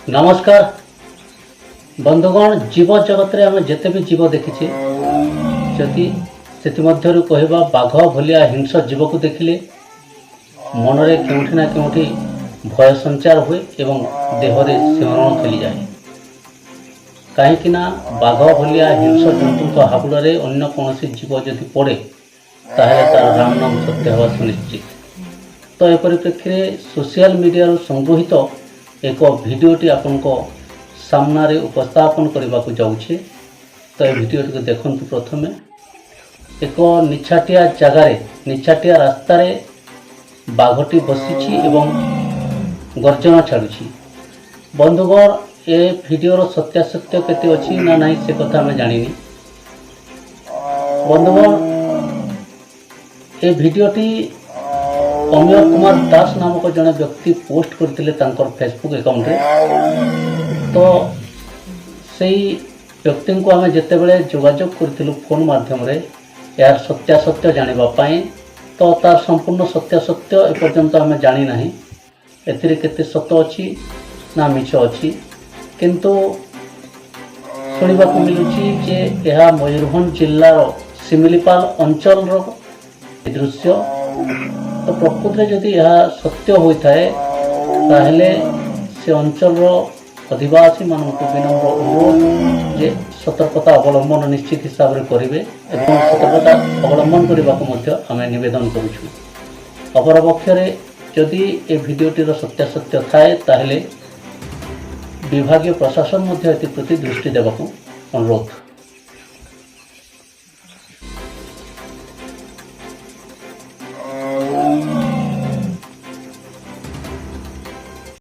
नमस्कार बंधुगण जीव जगत रे आम जिते भी जीव देखीचे जदि से कहवा बाघ भलिया हिंस जीव को देखिले मनरे केउठी ना केउठी भय संचार हुए एवं देहरे सिमरण खेली जाए कहीं बाघ भलिया हिंस जंतु हाबुड़े अन्य कौन जीव जदि पड़े ताहले तार राम नाम सत्य हवा सुनिश्चित। तो यह परिप्रेक्षी में सोशल मीडिया संगृहित एक भिडियोटी आपण सामना रे उपस्थापन करने को जाऊे। तो यह भिडियोटी देखु प्रथमे एक निछाटिया जगार निछाटिया रास्तार बाघटी बसी एवं गर्जना छाड़ुछि। बंधुगण ए भिडियोर सत्यासत्य केते अछि ना नहीं से कथा आम जानिनी। बंधुगण ए भिडियोटी अमीय कुमार दास नामक जड़े व्यक्ति पोस्ट करते फेसबुक अकाउंट रे। तो सही व्यक्ति को आम जिते बड़े जोगाजोग करूँ फोन मध्यम यार सत्यासत्य जानापी तो तार संपूर्ण सत्यासत्य एपर्यंत आम जानी ना एथिरे केते सत अच्छी ना मिछ अच्छी किंतु शुणा मिलूँ जे यह मयूरभंज जिलार सिमिलीपाल अंचल दृश्य। तो प्रकृत में जदि यह सत्य होता है ताहले से अंचल अधिवासी मानक विनम्र अनुरोध जे सतर्कता अवलंबन निश्चित हिसाब से करेंगे और सतर्कता अवलंबन करने आम नवेदन करुँ। अपरपक्षे जदि ए भिडियोटीर सत्यासत्य थाए ताहले विभागीय प्रशासन प्रति दृष्टि देवाक अनुरोध।